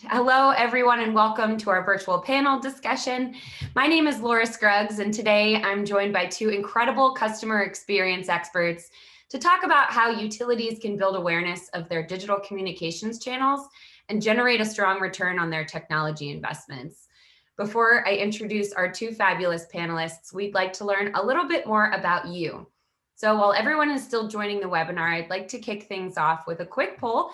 Hello, everyone, and welcome to our virtual panel discussion. My name is Laura Scruggs, and today I'm joined by two incredible customer experience experts to talk about how utilities can build awareness of their digital communications channels and generate a strong return on their technology investments. Before I introduce our two fabulous panelists, we'd like to learn a little bit more about you. So while everyone is still joining the webinar, I'd like to kick things off with a quick poll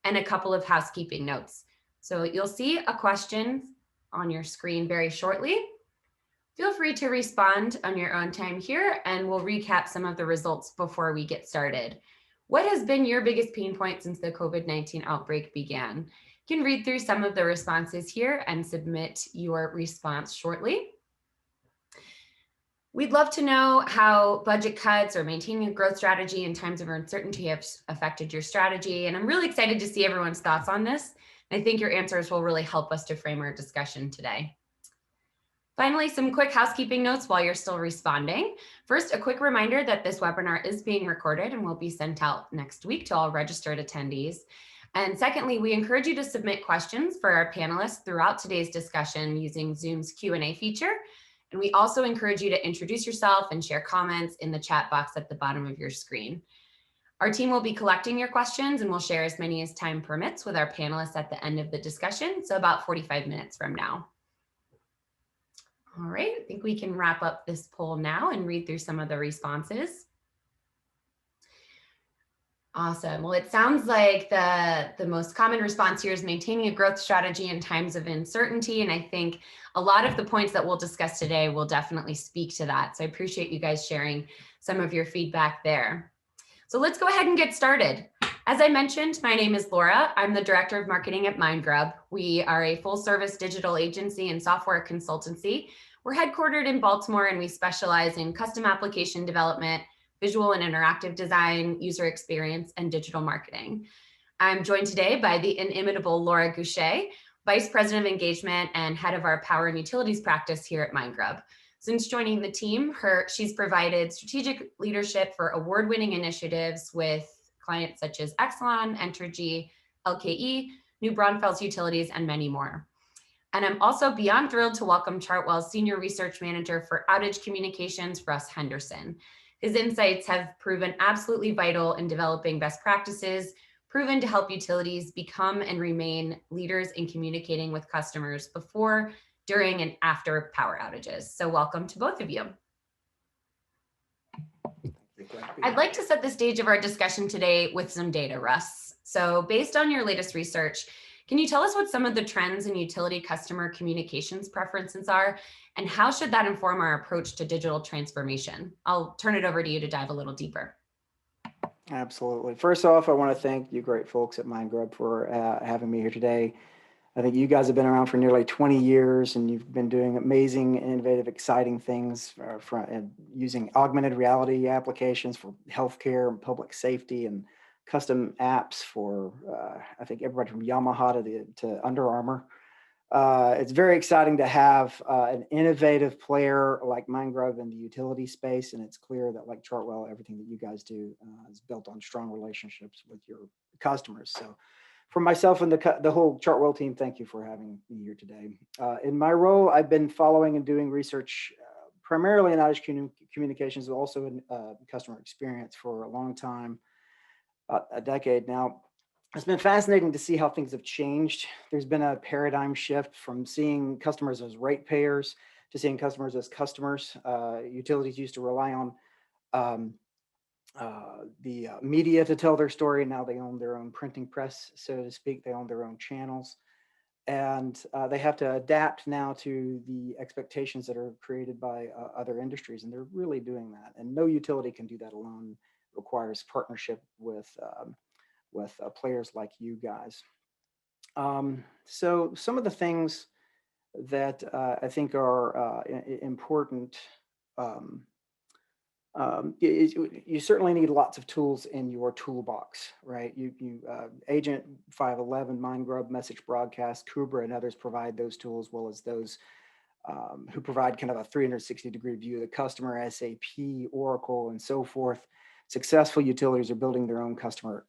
and a couple of housekeeping notes. So you'll see a question on your screen very shortly. Feel free to respond on your own time here, and we'll recap some of the results before we get started. What has been your biggest pain point since the COVID-19 outbreak began? You can read through some of the responses here and submit your response shortly. We'd love to know how budget cuts or maintaining a growth strategy in times of uncertainty have affected your strategy. And I'm really excited to see everyone's thoughts on this. I think your answers will really help us to frame our discussion today. Finally, some quick housekeeping notes while you're still responding. First, a quick reminder that this webinar is being recorded and will be sent out next week to all registered attendees. And secondly, we encourage you to submit questions for our panelists throughout today's discussion using Zoom's Q&A feature. And we also encourage you to introduce yourself and share comments in the chat box at the bottom of your screen. Our team will be collecting your questions and we'll share as many as time permits with our panelists at the end of the discussion, so about 45 minutes from now. All right, I think we can wrap up this poll now and read through some of the responses. Awesome. Well, it sounds like the most common response here is maintaining a growth strategy in times of uncertainty. And I think a lot of the points that we'll discuss today will definitely speak to that. So I appreciate you guys sharing some of your feedback there. So let's go ahead and get started. As I mentioned, my name is Laura. I'm the Director of Marketing at Mindgrub. We are a full-service digital agency and software consultancy. We're headquartered in Baltimore, and we specialize in custom application development, visual and interactive design, user experience, and digital marketing. I'm joined today by the inimitable Laura Gousha, Vice President of Engagement and Head of our Power and Utilities practice here at Mindgrub. Since joining the team, she's provided strategic leadership for award-winning initiatives with clients such as Exelon, Entergy, LKE, New Braunfels Utilities, and many more. And I'm also beyond thrilled to welcome Chartwell's Senior Research Manager for Outage Communications, Russ Henderson. His insights have proven absolutely vital in developing best practices, proven to help utilities become and remain leaders in communicating with customers before, during, and after power outages. So welcome to both of you. I'd like to set the stage of our discussion today with some data, Russ. So based on your latest research, can you tell us what some of the trends in utility customer communications preferences are, and how should that inform our approach to digital transformation? I'll turn it over to you to dive a little deeper. Absolutely. First off, I want to thank you great folks at Mindgrub for having me here today. I think you guys have been around for nearly 20 years and you've been doing amazing, innovative, exciting things using augmented reality applications for healthcare and public safety and custom apps for, I think, everybody from Yamaha to Under Armour. It's very exciting to have an innovative player like Mindgrub in the utility space. And it's clear that, like Chartwell, everything that you guys do is built on strong relationships with your customers. So for myself and the whole Chartwell team, thank you for having me here today. In my role, I've been following and doing research primarily in outage communications, but also in customer experience for a long time, about a decade now. It's been fascinating to see how things have changed. There's been a paradigm shift from seeing customers as ratepayers to seeing customers as customers. Utilities used to rely on the media to tell their story. Now they own their own printing press, so to speak. They own their own channels. And they have to adapt now to the expectations that are created by other industries. And they're really doing that. And no utility can do that alone. It requires partnership with players like you guys. So some of the things that I think are important, you certainly need lots of tools in your toolbox, right? Agent 511, Mindgrub, Message Broadcast, Kubra, and others provide those tools, as well as those who provide kind of a 360-degree view of the customer, SAP, Oracle, and so forth. Successful utilities are building their own custom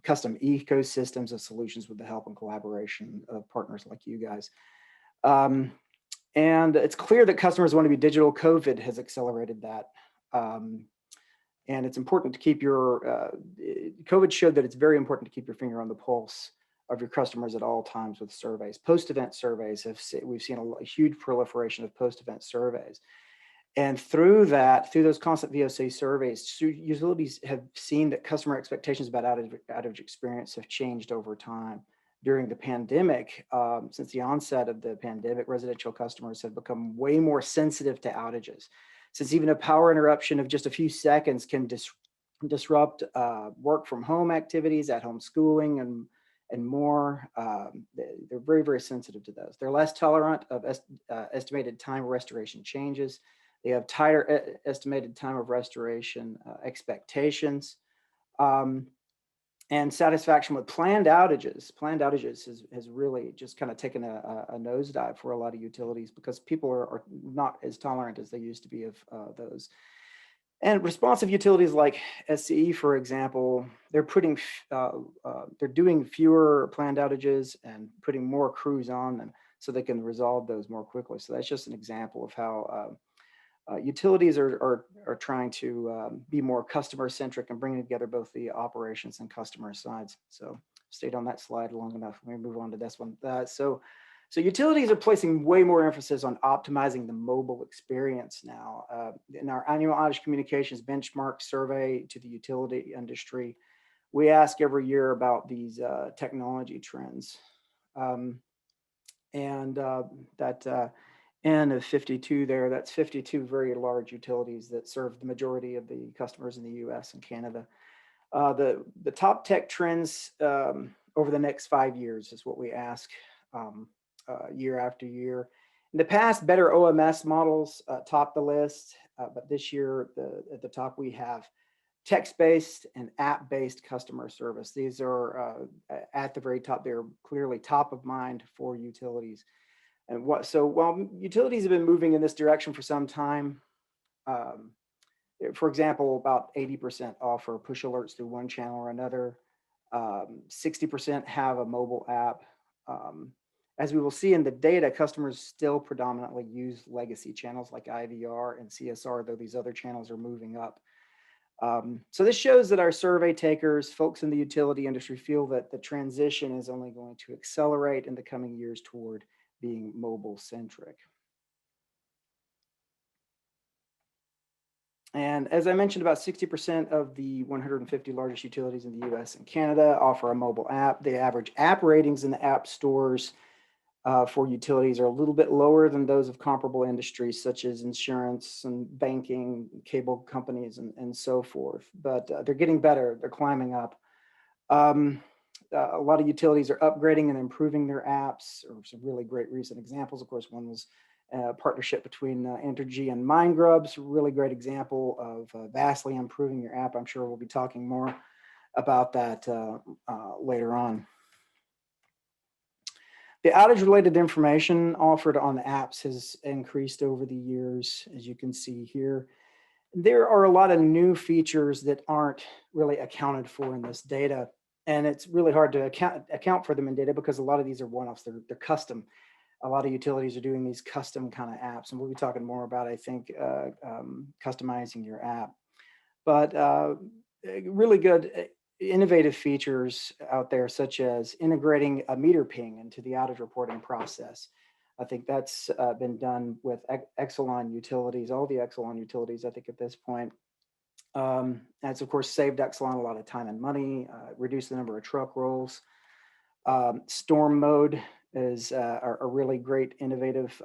ecosystems of solutions with the help and collaboration of partners like you guys. And it's clear that customers want to be digital. COVID has accelerated that. And it's important to keep COVID showed that it's very important to keep your finger on the pulse of your customers at all times with surveys. Post-event surveys, we've seen a huge proliferation of post-event surveys. And through those constant VOC surveys, utilities have seen that customer expectations about outage experience have changed over time. During the pandemic, since the onset of the pandemic, residential customers have become way more sensitive to outages. Since even a power interruption of just a few seconds can disrupt work from home activities, at home schooling, and more, they're very, very sensitive to those. They're less tolerant of estimated time of restoration changes. They have tighter estimated time of restoration expectations. And satisfaction with planned outages. Planned outages has really just kind of taken a nosedive for a lot of utilities because people are not as tolerant as they used to be of those. And responsive utilities like SCE, for example, they're doing fewer planned outages and putting more crews on them so they can resolve those more quickly. So that's just an example of how utilities are trying to be more customer centric and bringing together both the operations and customer sides. So stayed on that slide long enough. Let me move on to this one. So utilities are placing way more emphasis on optimizing the mobile experience now. In our annual Outage Communications benchmark survey to the utility industry, we ask every year about these technology trends. That N of 52 there, that's 52 very large utilities that serve the majority of the customers in the US and Canada. The top tech trends over the next 5 years is what we ask year after year. In the past, better OMS models topped the list, but this year at the top we have text-based and app-based customer service. These are at the very top. They're clearly top of mind for utilities. And so while utilities have been moving in this direction for some time, for example, about 80% offer push alerts through one channel or another. 60% have a mobile app. As we will see in the data, customers still predominantly use legacy channels like IVR and CSR, though these other channels are moving up. So this shows that our survey takers, folks in the utility industry, feel that the transition is only going to accelerate in the coming years toward being mobile centric. And as I mentioned, about 60% of the 150 largest utilities in the US and Canada offer a mobile app. The average app ratings in the app stores for utilities are a little bit lower than those of comparable industries such as insurance and banking, cable companies, and so forth. But they're getting better. They're climbing up. A lot of utilities are upgrading and improving their apps. Or some really great recent examples. Of course, one was a partnership between Entergy and Mindgrub. It's a really great example of vastly improving your app. I'm sure we'll be talking more about that later on. The outage-related information offered on the apps has increased over the years, as you can see here. There are a lot of new features that aren't really accounted for in this data. And it's really hard to account for them in data because a lot of these are one-offs. They're custom. A lot of utilities are doing these custom kind of apps. And we'll be talking more about, I think, customizing your app. But really good innovative features out there, such as integrating a meter ping into the outage reporting process. I think that's been done with Exelon utilities, all the Exelon utilities, I think, at this point. That's, of course, saved Exelon a lot of time and money, reduced the number of truck rolls. Storm mode is a really great innovative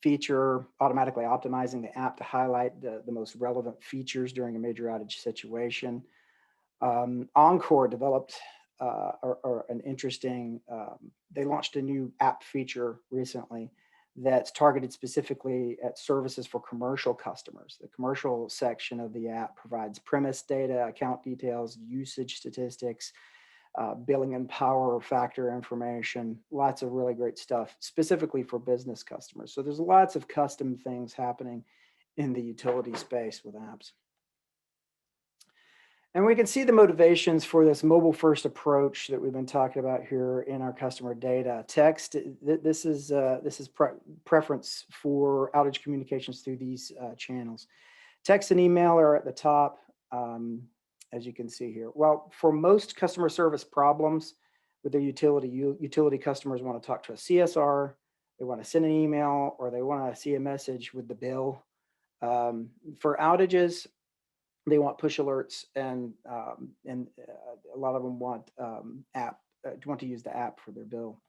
feature, automatically optimizing the app to highlight the most relevant features during a major outage situation. Encore developed an interesting, they launched a new app feature recently that's targeted specifically at services for commercial customers. The commercial section of the app provides premise data, account details, usage statistics, billing and power factor information, lots of really great stuff specifically for business customers. So there's lots of custom things happening in the utility space with apps. And we can see the motivations for this mobile first approach that we've been talking about here in our customer data. Text, this is preference for outage communications through these channels. Text and email are at the top, as you can see here. Well, for most customer service problems with their utility customers want to talk to a CSR, they want to send an email, or they want to see a message with the bill. For outages, they want push alerts, and a lot of them want want to use the app for their bill.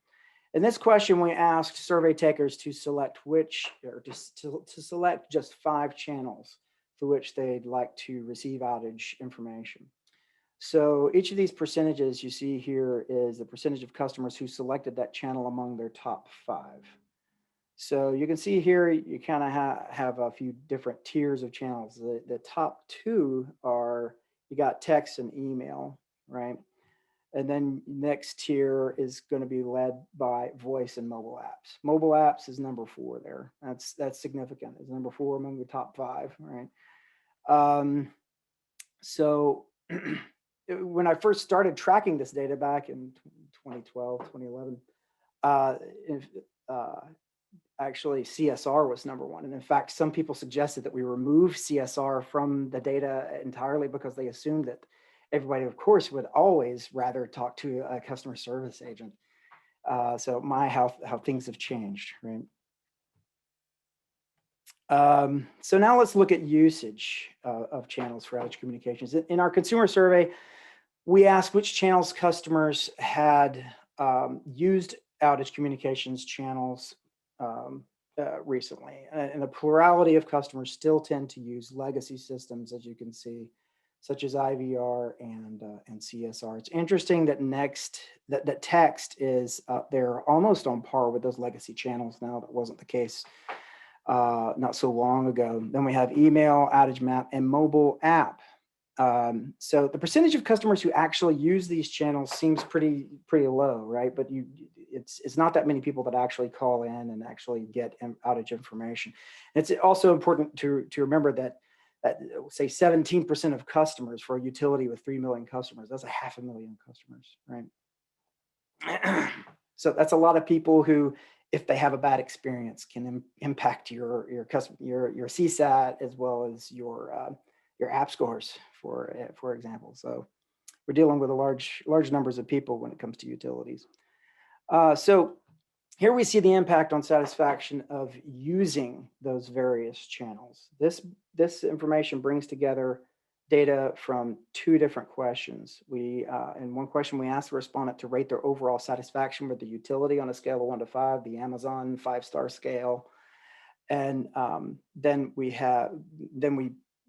In this question, we asked survey takers to select to select just 5 channels through which they'd like to receive outage information. So each of these percentages you see here is the percentage of customers who selected that channel among their top 5. So you can see here, you kind of have a few different tiers of channels. The top 2 are, you got text and email, right? And then next tier is going to be led by voice and mobile apps. Mobile apps is number 4 there. That's significant. It's number 4 among the top 5, right? So when I first started tracking this data back in 2012, 2011, actually CSR was number 1. And in fact, some people suggested that we remove CSR from the data entirely because they assumed that everybody, of course, would always rather talk to a customer service agent. So how things have changed, right? So now let's look at usage of channels for outage communications. In our consumer survey, we asked which channels customers had used outage communications channels recently. And the plurality of customers still tend to use legacy systems, as you can see, such as IVR and CSR. It's interesting that that text is they're almost on par with those legacy channels now. That wasn't the case not so long ago. Then we have email, outage map, and mobile app. So the percentage of customers who actually use these channels seems pretty low, right? But it's not that many people that actually call in and actually get outage information. And it's also important to remember that say 17% of customers for a utility with 3 million customers, that's 500,000 customers, right? So that's a lot of people who, if they have a bad experience, can impact your CSAT as well as your app scores, for example. So we're dealing with a large numbers of people when it comes to utilities. So here we see the impact on satisfaction of using those various channels. This information brings together data from 2 different questions. In one question, we asked the respondent to rate their overall satisfaction with the utility on a scale of 1 to 5, the Amazon 5-star scale. And then we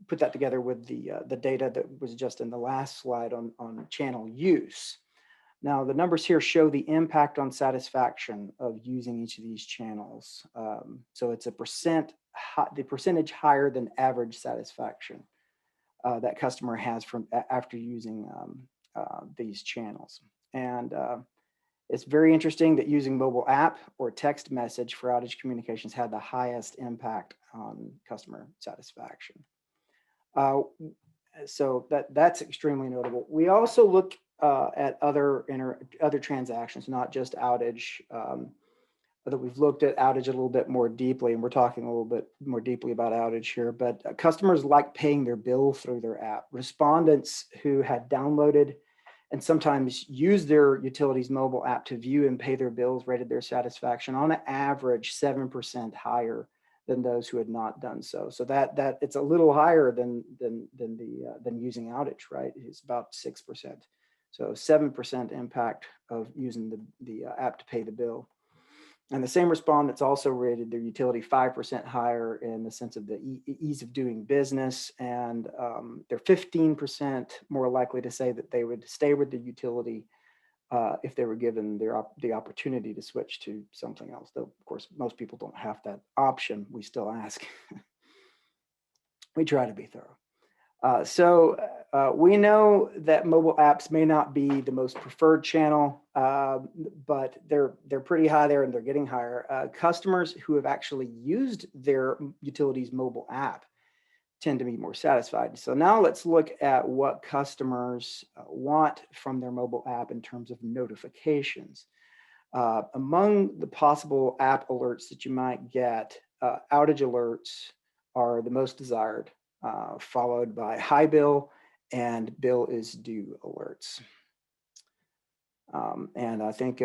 put that together with the data that was just in the last slide on channel use. Now, the numbers here show the impact on satisfaction of using each of these channels. So it's the percentage higher than average satisfaction that customer has after using these channels. And it's very interesting that using mobile app or text message for outage communications had the highest impact on customer satisfaction. So that's extremely notable. We also look at other transactions, not just outage, that we've looked at outage a little bit more deeply, and we're talking a little bit more deeply about outage here, but customers like paying their bill through their app. Respondents who had downloaded and sometimes used their utilities mobile app to view and pay their bills rated their satisfaction on average 7% higher than those who had not done so. So that it's a little higher than using outage, right? It's about 6%. So 7% impact of using the app to pay the bill. And the same respondents also rated their utility 5% higher in the sense of the ease of doing business, and they're 15% more likely to say that they would stay with the utility if they were given the opportunity to switch to something else. Though, of course, most people don't have that option. We still ask. We try to be thorough. So we know that mobile apps may not be the most preferred channel, but they're pretty high there, and they're getting higher. Customers who have actually used their utilities mobile app tend to be more satisfied. So now let's look at what customers want from their mobile app in terms of notifications. Among the possible app alerts that you might get, outage alerts are the most desired, followed by high bill and bill is due alerts. And I think,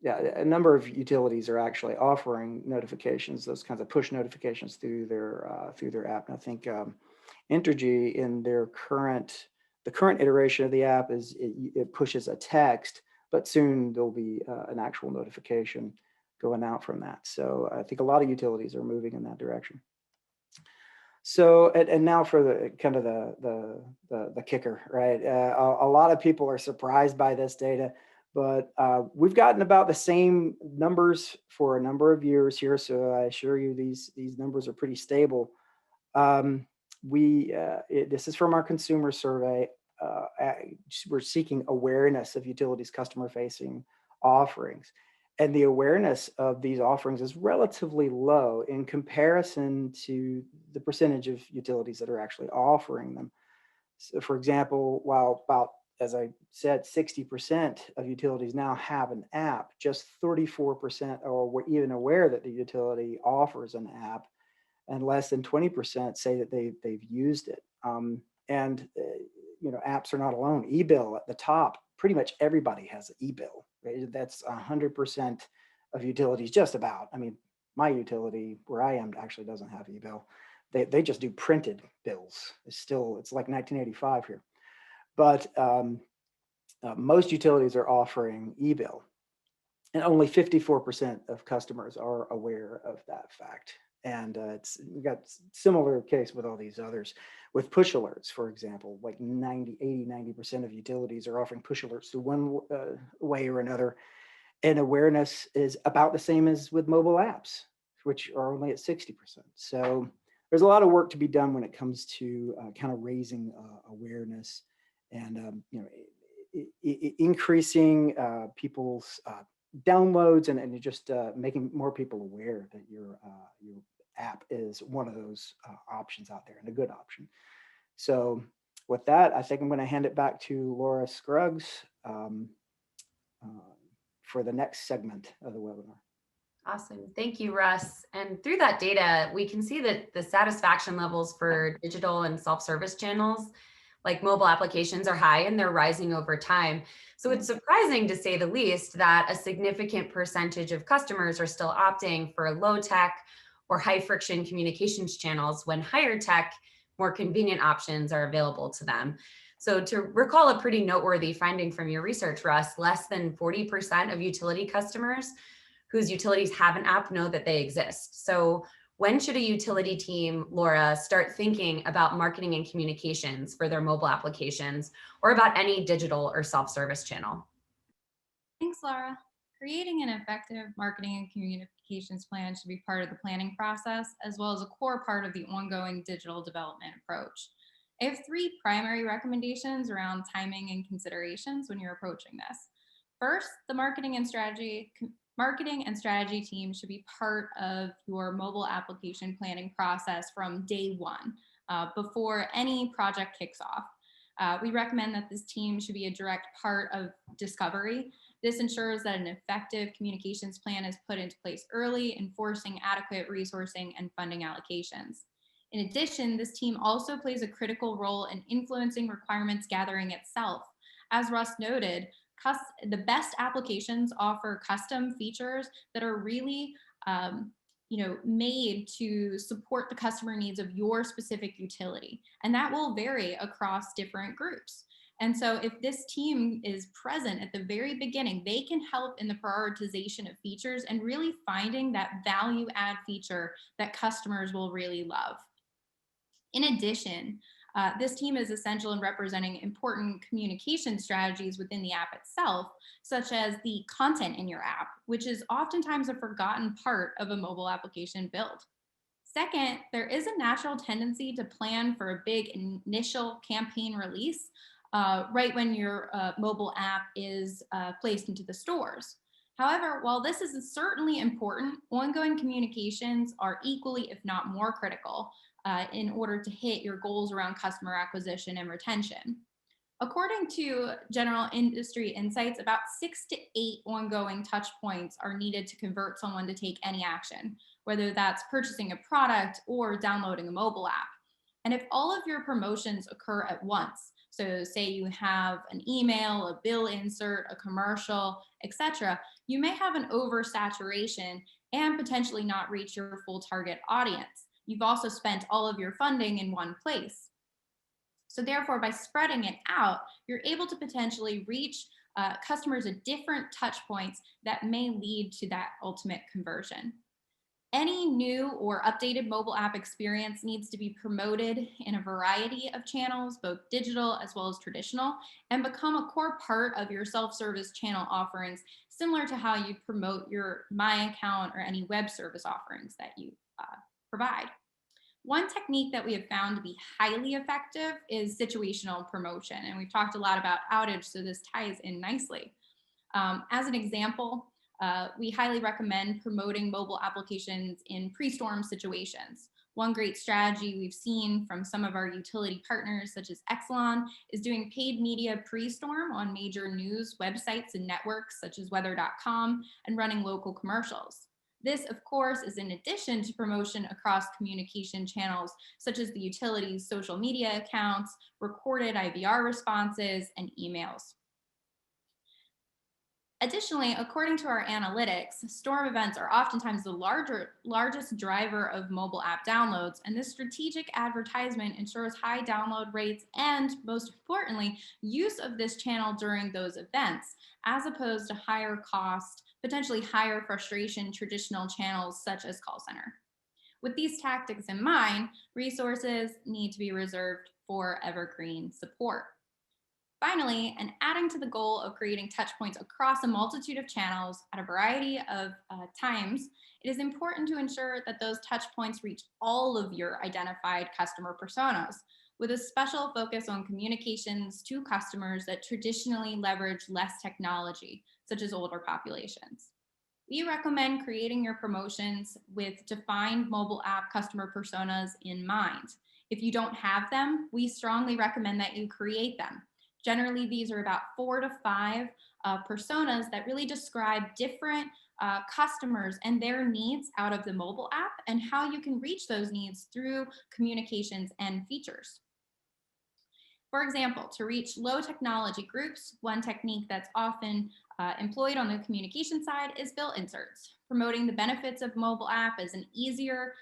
yeah, a number of utilities are actually offering notifications, those kinds of push notifications through their app. And I think Entergy in the current iteration of the app is it pushes a text, but soon there'll be an actual notification going out from that. So I think a lot of utilities are moving in that direction. So, and now for the kind of the kicker, right? A lot of people are surprised by this data, but we've gotten about the same numbers for a number of years here. So I assure you, these numbers are pretty stable. This is from our consumer survey. We're seeking awareness of utilities customer-facing offerings. And the awareness of these offerings is relatively low in comparison to the percentage of utilities that are actually offering them. So for example, while about, as I said, 60% of utilities now have an app, just 34% are even aware that the utility offers an app, and less than 20% say that they've used it. Apps are not alone. E-bill at the top, pretty much everybody has an e-bill. Right? That's 100% of utilities, just about. I mean, my utility where I am actually doesn't have e-bill. They just do printed bills. It's like 1985 here. But most utilities are offering e-bill, and only 54% of customers are aware of that fact. And we've got similar case with all these others. With push alerts, for example, like 90% of utilities are offering push alerts to one way or another. And awareness is about the same as with mobile apps, which are only at 60%. So there's a lot of work to be done when it comes to kind of raising awareness and increasing people's downloads and just making more people aware that your app is one of those options out there, and a good option. So with that, I think I'm going to hand it back to Laura Scruggs for the next segment of the webinar. Awesome. Thank you, Russ. And through that data, we can see that the satisfaction levels for digital and self-service channels like mobile applications are high, and they're rising over time. So it's surprising, to say the least, that a significant percentage of customers are still opting for low tech or high friction communications channels when higher tech, more convenient options are available to them. So to recall a pretty noteworthy finding from your research, Russ, less than 40% of utility customers whose utilities have an app know that they exist. So when should a utility team, Laura, start thinking about marketing and communications for their mobile applications, or about any digital or self-service channel? Thanks, Laura. Creating an effective marketing and communications plan should be part of the planning process, as well as a core part of the ongoing digital development approach. I have three primary recommendations around timing and considerations when you're approaching this. First, the marketing and strategy team should be part of your mobile application planning process from day one, before any project kicks off. We recommend that this team should be a direct part of discovery. This ensures that an effective communications plan is put into place early, enforcing adequate resourcing and funding allocations. In addition, this team also plays a critical role in influencing requirements gathering itself. As Russ noted, the best applications offer custom features that are really made to support the customer needs of your specific utility. And that will vary across different groups. And so if this team is present at the very beginning, they can help in the prioritization of features and really finding that value add feature that customers will really love. In addition, this team is essential in representing important communication strategies within the app itself, such as the content in your app, which is oftentimes a forgotten part of a mobile application build. Second, there is a natural tendency to plan for a big initial campaign release right when your mobile app is placed into the stores. However, while this is certainly important, ongoing communications are equally, if not more critical. in order to hit your goals around customer acquisition and retention. According to general industry insights, about 6 to 8 ongoing touch points are needed to convert someone to take any action, whether that's purchasing a product or downloading a mobile app. And if all of your promotions occur at once, so say you have an email, a bill insert, a commercial, etc., you may have an oversaturation and potentially not reach your full target audience. You've also spent all of your funding in one place. So therefore, by spreading it out, you're able to potentially reach customers at different touch points that may lead to that ultimate conversion. Any new or updated mobile app experience needs to be promoted in a variety of channels, both digital as well as traditional, and become a core part of your self-service channel offerings, similar to how you promote your My Account or any web service offerings that you provide. One technique that we have found to be highly effective is situational promotion. And we've talked a lot about Outage, so this ties in nicely. As an example, we highly recommend promoting mobile applications in pre-storm situations. One great strategy we've seen from some of our utility partners, such as Exelon, is doing paid media pre-storm on major news websites and networks, such as weather.com, and running local commercials. This, of course, is in addition to promotion across communication channels, such as the utilities' social media accounts, recorded IVR responses, and emails. Additionally, according to our analytics, storm events are oftentimes the largest driver of mobile app downloads, and this strategic advertisement ensures high download rates and, most importantly, use of this channel during those events, as opposed to higher cost, potentially higher frustration traditional channels such as call center. With these tactics in mind, resources need to be reserved for evergreen support. Finally, and adding to the goal of creating touch points across a multitude of channels at a variety of times, it is important to ensure that those touch points reach all of your identified customer personas, with a special focus on communications to customers that traditionally leverage less technology, such as older populations. We recommend creating your promotions with defined mobile app customer personas in mind. If you don't have them, we strongly recommend that you create them. Generally, these are about 4 to 5 personas that really describe different customers and their needs out of the mobile app and how you can reach those needs through communications and features. For example, to reach low technology groups, one technique that's often employed on the communication side is bill inserts, promoting the benefits of mobile app as an easier,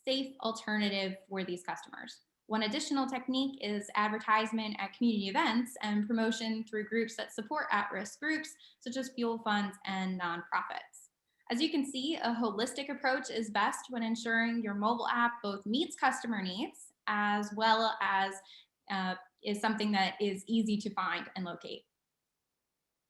safe alternative for these customers. One additional technique is advertisement at community events and promotion through groups that support at-risk groups, such as fuel funds and nonprofits. As you can see, a holistic approach is best when ensuring your mobile app both meets customer needs as well as is something that is easy to find and locate.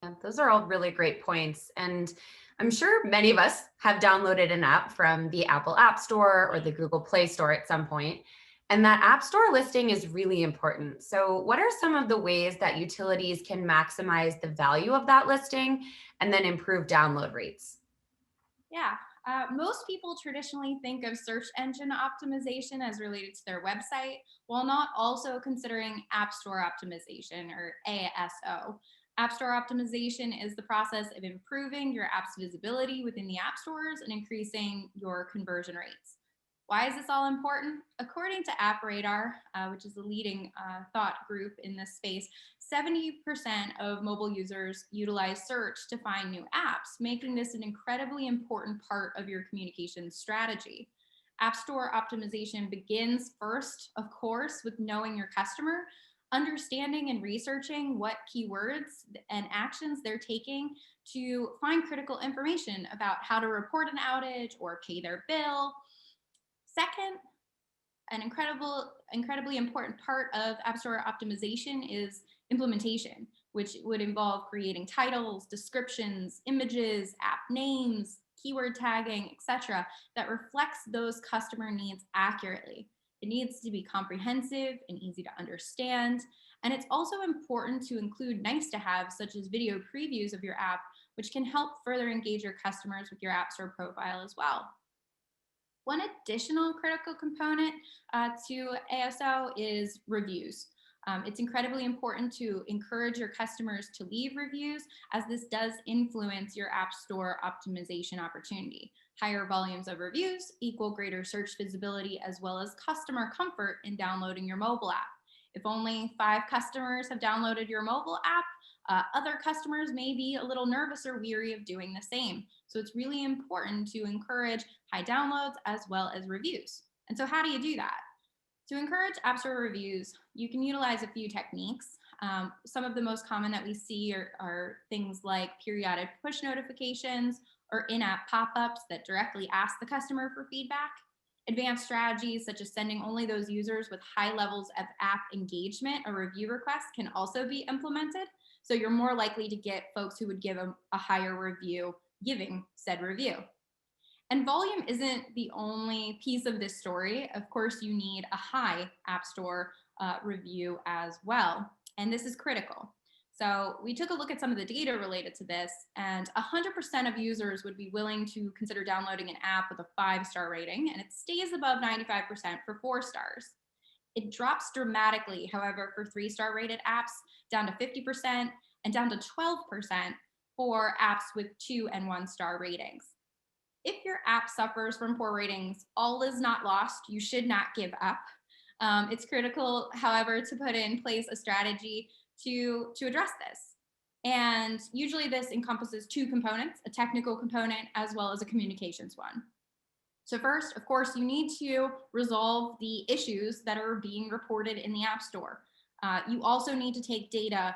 Yeah, those are all really great points. And I'm sure many of us have downloaded an app from the Apple App Store or the Google Play Store at some point. And that App Store listing is really important. So what are some of the ways that utilities can maximize the value of that listing and then improve download rates? Yeah, most people traditionally think of search engine optimization as related to their website, while not also considering App Store optimization, or ASO. App Store optimization is the process of improving your app's visibility within the app stores and increasing your conversion rates. Why is this all important? According to App Radar, which is the leading thought group in this space, 70% of mobile users utilize search to find new apps, making this an incredibly important part of your communication strategy. App Store optimization begins first, of course, with knowing your customer, understanding and researching what keywords and actions they're taking to find critical information about how to report an outage or pay their bill. Second, an incredibly important part of App Store optimization is implementation, which would involve creating titles, descriptions, images, app names, keyword tagging, etc., that reflects those customer needs accurately. It needs to be comprehensive and easy to understand. And it's also important to include nice to have, such as video previews of your app, which can help further engage your customers with your App Store profile as well. One additional critical component to ASO is reviews. It's incredibly important to encourage your customers to leave reviews, as this does influence your App Store optimization opportunity. Higher volumes of reviews equal greater search visibility as well as customer comfort in downloading your mobile app. If only 5 customers have downloaded your mobile app, other customers may be a little nervous or weary of doing the same. So it's really important to encourage high downloads as well as reviews. And so how do you do that? To encourage App Store reviews, you can utilize a few techniques. Some of the most common that we see are things like periodic push notifications or in-app pop-ups that directly ask the customer for feedback. Advanced strategies such as sending only those users with high levels of app engagement or review requests can also be implemented. So you're more likely to get folks who would give a higher review giving said review. And volume isn't the only piece of this story. Of course, you need a high App Store review as well. And this is critical. So we took a look at some of the data related to this, and 100% of users would be willing to consider downloading an app with a 5-star rating, and it stays above 95% for 4 stars. It drops dramatically, however, for 3-star rated apps, down to 50% and down to 12% for apps with 2 and 1-star ratings. If your app suffers from poor ratings, all is not lost. You should not give up. It's critical, however, to put in place a strategy to address this. And usually this encompasses 2 components, a technical component as well as a communications one. So first, of course, you need to resolve the issues that are being reported in the App Store. You also need to take data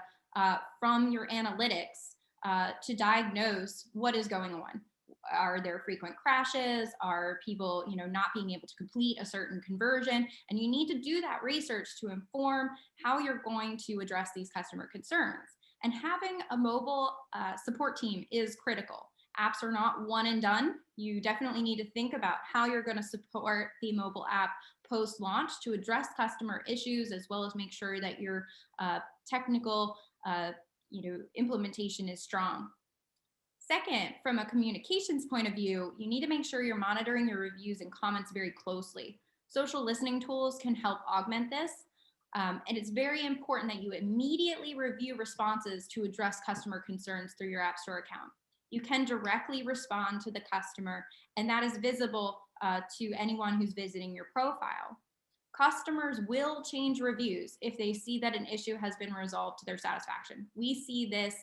from your analytics to diagnose what is going on. Are there frequent crashes? Are people, not being able to complete a certain conversion? And you need to do that research to inform how you're going to address these customer concerns. And having a mobile support team is critical. Apps are not one and done. You definitely need to think about how you're going to support the mobile app post-launch to address customer issues, as well as make sure that your technical implementation is strong. Second, from a communications point of view, you need to make sure you're monitoring your reviews and comments very closely. Social listening tools can help augment this. And it's very important that you immediately review responses to address customer concerns through your App Store account. You can directly respond to the customer, and that is visible to anyone who's visiting your profile. Customers will change reviews if they see that an issue has been resolved to their satisfaction. We see this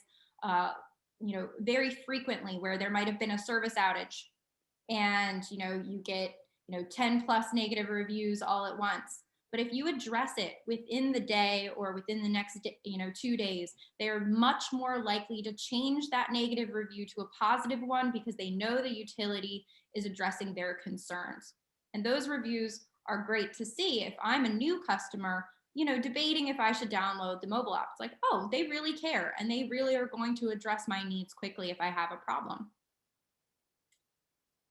very frequently, where there might have been a service outage and you get 10 plus negative reviews all at once. But if you address it within the day or within the next 2 days, they are much more likely to change that negative review to a positive one, because they know the utility is addressing their concerns. And those reviews are great to see if I'm a new customer debating if I should download the mobile app. It's like, oh, they really care, and they really are going to address my needs quickly if I have a problem.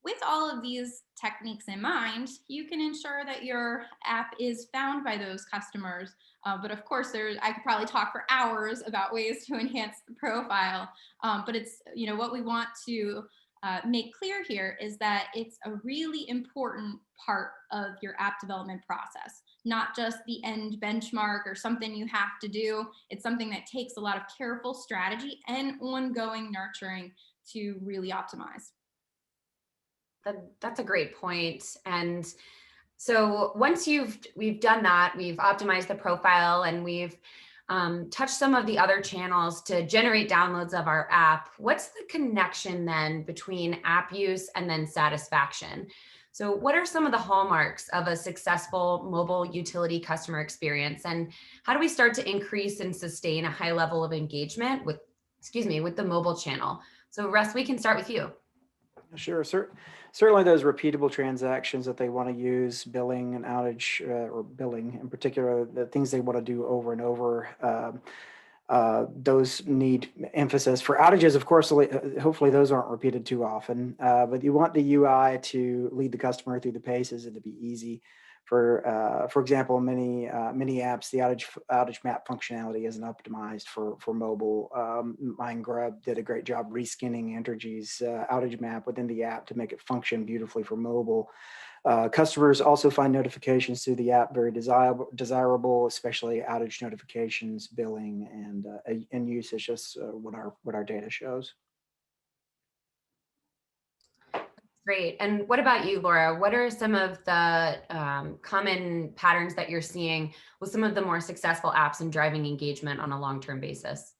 With all of these techniques in mind, you can ensure that your app is found by those customers. But of course, I could probably talk for hours about ways to enhance the profile. But it's, what we want to make clear here is that it's a really important part of your app development process, not just the end benchmark or something you have to do. It's something that takes a lot of careful strategy and ongoing nurturing to really optimize. That's a great point. And so once we've done that, we've optimized the profile, and we've touched some of the other channels to generate downloads of our app. What's the connection then between app use and then satisfaction? So what are some of the hallmarks of a successful mobile utility customer experience, and how do we start to increase and sustain a high level of engagement with the mobile channel? So Russ, we can start with you. Sure. Certainly those repeatable transactions that they want to use, billing and outage, or billing in particular, the things they want to do over and over, those need emphasis. For outages, of course, hopefully those aren't repeated too often, but you want the UI to lead the customer through the paces and to be easy. For example, many apps, the outage map functionality isn't optimized for mobile. Mindgrub did a great job reskinning Entergy's outage map within the app to make it function beautifully for mobile. Customers also find notifications through the app very desirable, especially outage notifications, billing, and usage. Just what our data shows. Great. And what about you, Laura? What are some of the common patterns that you're seeing with some of the more successful apps in driving engagement on a long-term basis?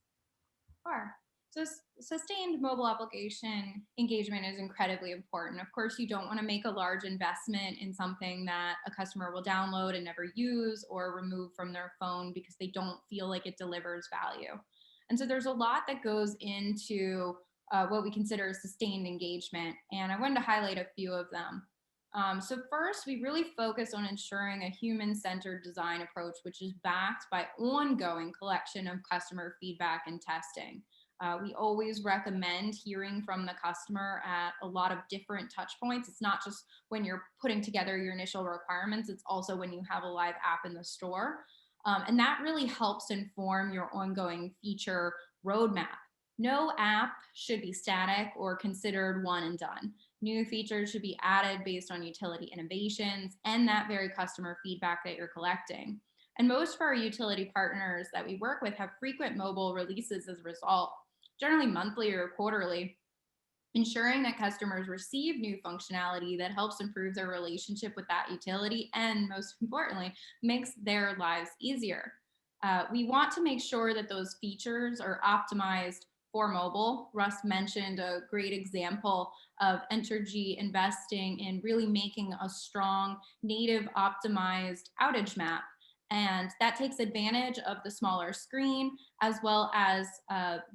Sure. So sustained mobile application engagement is incredibly important. Of course, you don't want to make a large investment in something that a customer will download and never use or remove from their phone because they don't feel like it delivers value. And so there's a lot that goes into what we consider sustained engagement. And I wanted to highlight a few of them. So first, we really focus on ensuring a human-centered design approach, which is backed by ongoing collection of customer feedback and testing. We always recommend hearing from the customer at a lot of different touch points. It's not just when you're putting together your initial requirements, it's also when you have a live app in the store. And that really helps inform your ongoing feature roadmap. No app should be static or considered one and done. New features should be added based on utility innovations and that very customer feedback that you're collecting. And most of our utility partners that we work with have frequent mobile releases as a result, generally monthly or quarterly, ensuring that customers receive new functionality that helps improve their relationship with that utility and, most importantly, makes their lives easier. We want to make sure that those features are optimized for mobile. Russ mentioned a great example of Entergy investing in really making a strong native optimized outage map. And that takes advantage of the smaller screen as well as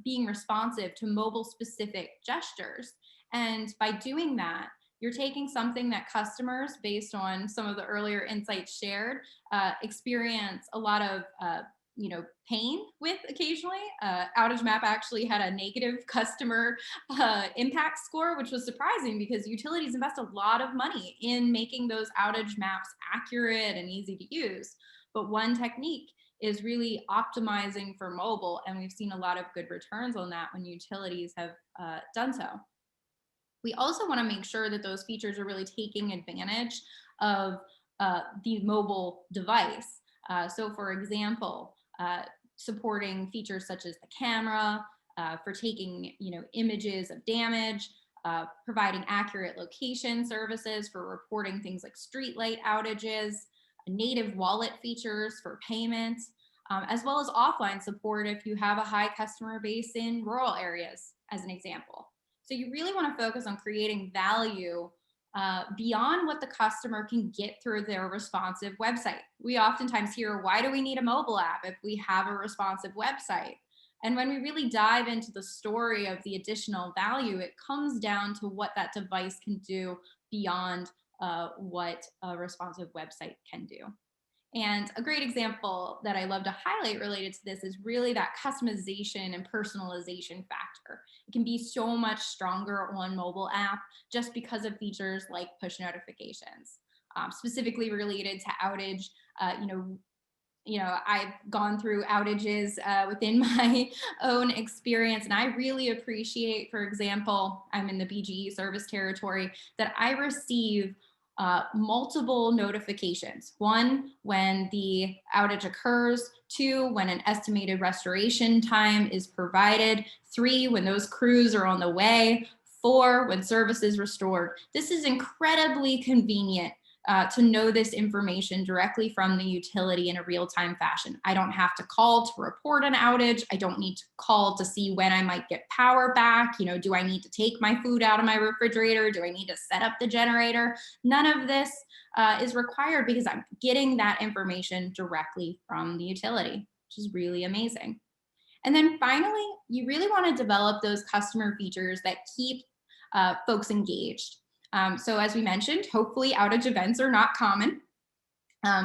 being responsive to mobile specific gestures. And by doing that, you're taking something that customers, based on some of the earlier insights shared, experience a lot of pain with occasionally. Outage Map actually had a negative customer impact score, which was surprising because utilities invest a lot of money in making those outage maps accurate and easy to use. But one technique is really optimizing for mobile, and we've seen a lot of good returns on that when utilities have done so. We also want to make sure that those features are really taking advantage of the mobile device. So for example, supporting features such as the camera for taking images of damage, providing accurate location services for reporting things like streetlight outages, native wallet features for payments, as well as offline support if you have a high customer base in rural areas, as an example. So you really want to focus on creating value beyond what the customer can get through their responsive website. We oftentimes hear, why do we need a mobile app if we have a responsive website? And when we really dive into the story of the additional value, it comes down to what that device can do beyond what a responsive website can do. And a great example that I love to highlight related to this is really that customization and personalization factor. It can be so much stronger on mobile app just because of features like push notifications. Specifically related to outage, I've gone through outages within my own experience, and I really appreciate, for example, I'm in the BGE service territory, that I receive multiple notifications. One, when the outage occurs. Two, when an estimated restoration time is provided. Three, when those crews are on the way. Four, when service is restored. This is incredibly convenient to know this information directly from the utility in a real-time fashion. I don't have to call to report an outage. I don't need to call to see when I might get power back. Do I need to take my food out of my refrigerator? Do I need to set up the generator? None of this is required because I'm getting that information directly from the utility, which is really amazing. And then finally, you really want to develop those customer features that keep folks engaged. So as we mentioned, hopefully outage events are not common.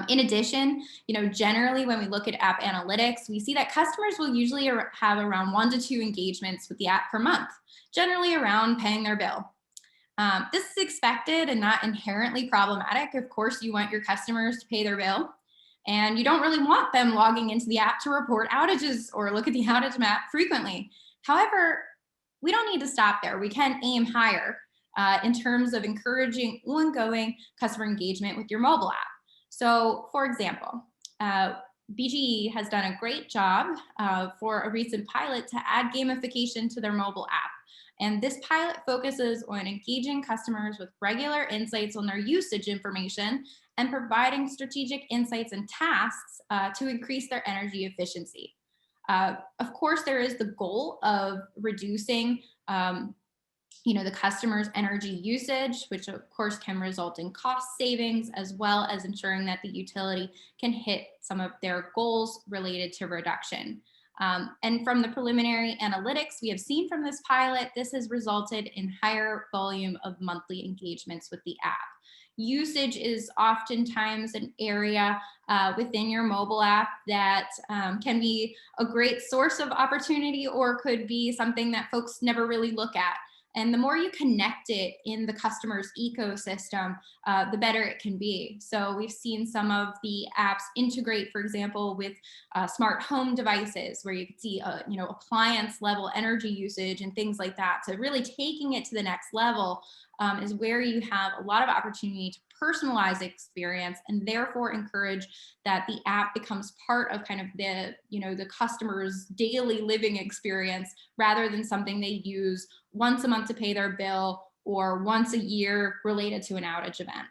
In addition, generally when we look at app analytics, we see that customers will usually have around 1 to 2 engagements with the app per month, generally around paying their bill. This is expected and not inherently problematic. Of course, you want your customers to pay their bill, and you don't really want them logging into the app to report outages or look at the outage map frequently. However, we don't need to stop there. We can aim higher. in terms of encouraging ongoing customer engagement with your mobile app. So for example, BGE has done a great job for a recent pilot to add gamification to their mobile app. And this pilot focuses on engaging customers with regular insights on their usage information and providing strategic insights and tasks to increase their energy efficiency. Of course, there is the goal of reducing the customer's energy usage, which of course can result in cost savings, as well as ensuring that the utility can hit some of their goals related to reduction. And from the preliminary analytics we have seen from this pilot, this has resulted in higher volume of monthly engagements with the app. Usage is oftentimes an area within your mobile app that can be a great source of opportunity, or could be something that folks never really look at. And the more you connect it in the customer's ecosystem, the better it can be. So we've seen some of the apps integrate, for example, with smart home devices, where you can see, appliance level energy usage and things like that. So really taking it to the next level is where you have a lot of opportunity to personalize the experience, and therefore encourage that the app becomes part of kind of the customer's daily living experience, rather than something they use once a month to pay their bill, or once a year related to an outage event.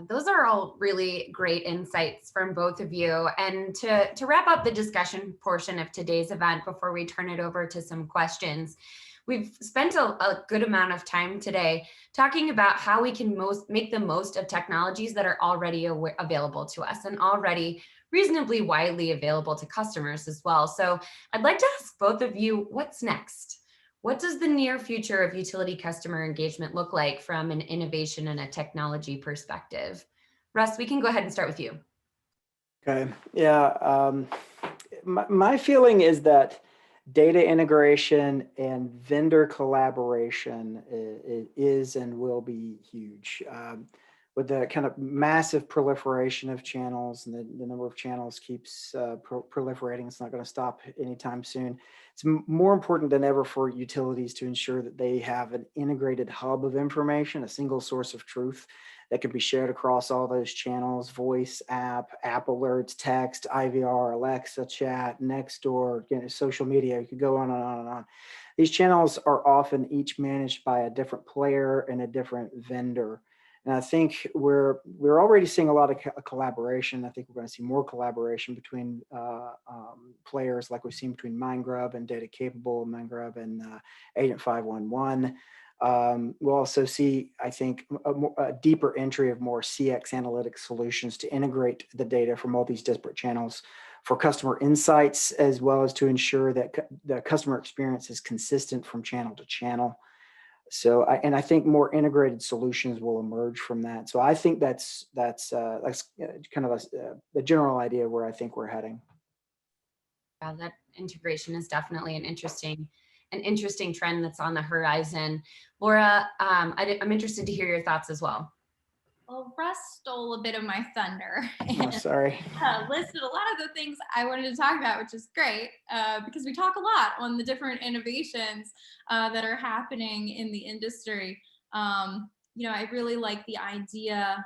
Those are all really great insights from both of you. And to wrap up the discussion portion of today's event, before we turn it over to some questions, we've spent a good amount of time today talking about how we can make the most of technologies that are already available to us, and already reasonably widely available to customers as well. So I'd like to ask both of you, what's next? What does the near future of utility customer engagement look like from an innovation and a technology perspective? Russ, we can go ahead and start with you. Okay. Yeah. My feeling is that data integration and vendor collaboration is and will be huge. With the kind of massive proliferation of channels, and the number of channels keeps proliferating, it's not going to stop anytime soon. It's more important than ever for utilities to ensure that they have an integrated hub of information, a single source of truth that can be shared across all those channels: voice, app alerts, text, IVR, Alexa, chat, Nextdoor, social media. You could go on and on and on. These channels are often each managed by a different player and a different vendor. And I think we're already seeing a lot of collaboration. I think we're going to see more collaboration between players, like we've seen between Mindgrub and Data Capable, Mindgrub and Agent 511. We'll also see, I think, a deeper entry of more CX analytics solutions to integrate the data from all these disparate channels for customer insights, as well as to ensure that the customer experience is consistent from channel to channel. So, I think more integrated solutions will emerge from that. So I think that's kind of the general idea where I think we're heading. Yeah, that integration is definitely an interesting trend that's on the horizon. Laura, I'm interested to hear your thoughts as well. Well, Russ stole a bit of my thunder Oh, and sorry. listed a lot of the things I wanted to talk about, which is great because we talk a lot on the different innovations that are happening in the industry. I really like the idea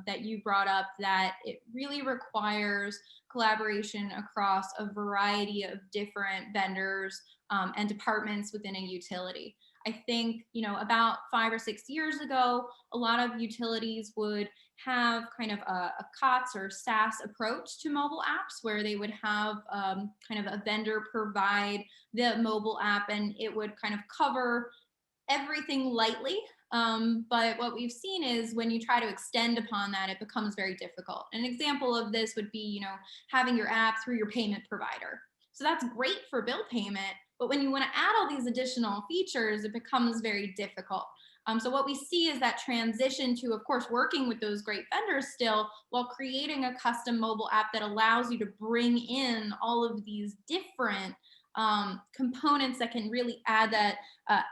that you brought up, that it really requires collaboration across a variety of different vendors and departments within a utility. I think, about 5 or 6 years ago, a lot of utilities would have kind of a COTS or SaaS approach to mobile apps, where they would have kind of a vendor provide the mobile app, and it would kind of cover everything lightly. But what we've seen is when you try to extend upon that, it becomes very difficult. An example of this would be, having your app through your payment provider. So that's great for bill payment, but when you want to add all these additional features, it becomes very difficult. So what we see is that transition to, of course, working with those great vendors still, while creating a custom mobile app that allows you to bring in all of these different components that can really add that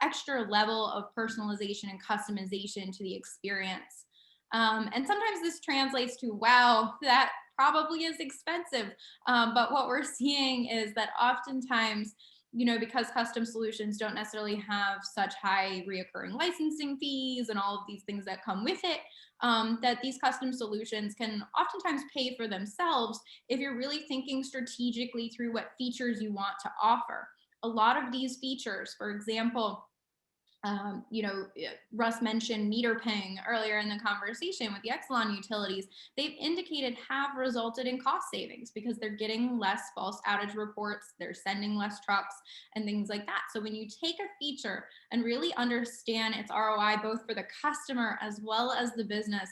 extra level of personalization and customization to the experience. And sometimes this translates to, wow, that probably is expensive. But what we're seeing is that oftentimes because custom solutions don't necessarily have such high reoccurring licensing fees and all of these things that come with it, that these custom solutions can oftentimes pay for themselves if you're really thinking strategically through what features you want to offer. A lot of these features, for example, Russ mentioned meter ping earlier in the conversation with the Exelon utilities. They've indicated have resulted in cost savings because they're getting less false outage reports, they're sending less trucks and things like that. So when you take a feature and really understand its ROI, both for the customer as well as the business,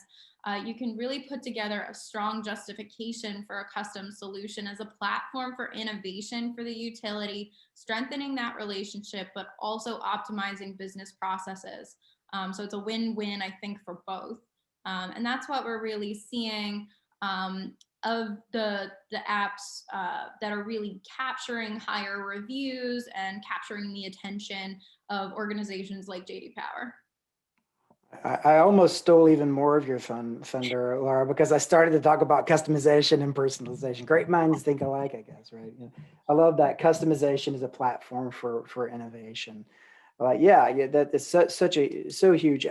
you can really put together a strong justification for a custom solution as a platform for innovation for the utility, strengthening that relationship, but also optimizing business processes. So it's a win-win, I think, for both. And that's what we're really seeing of the apps that are really capturing higher reviews and capturing the attention of organizations like JD Power. I almost stole even more of your thunder, Laura, because I started to talk about customization and personalization. Great minds think alike, I guess, right? I love that customization is a platform for innovation. That is so huge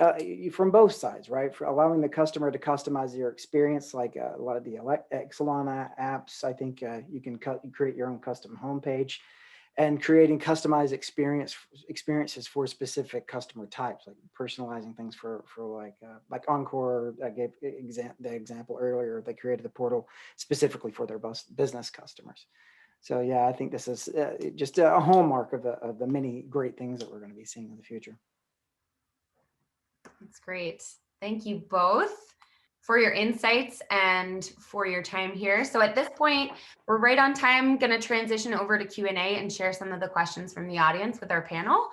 from both sides, right? For allowing the customer to customize your experience, like a lot of the Exelon apps. I think you can create your own custom homepage, and creating customized experiences for specific customer types, like personalizing things for like Encore. I gave the example earlier. They created the portal specifically for their business customers. So yeah, I think this is just a hallmark of the many great things that we're going to be seeing in the future. That's great. Thank you both for your insights and for your time here. So at this point, we're right on time, going to transition over to Q&A and share some of the questions from the audience with our panel.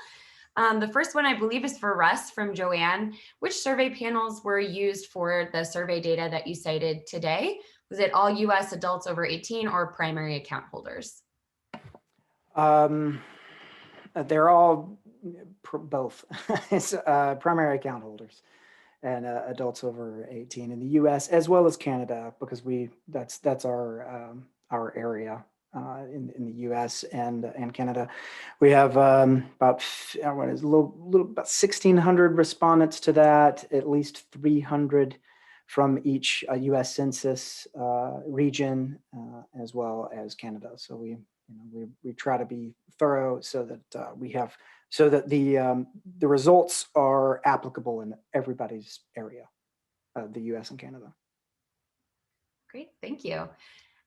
The first one, I believe, is for Russ from Joanne. Which survey panels were used for the survey data that you cited today? Was it all US adults over 18 or primary account holders? They're all both. It's primary account holders and adults over 18 in the U.S. as well as Canada, because that's our area in the U.S. and Canada. We have about 1,600 respondents to that, at least 300 from each U.S. Census region, as well as Canada. So we try to be thorough so that the results are applicable in everybody's area of the U.S. and Canada. Great, thank you.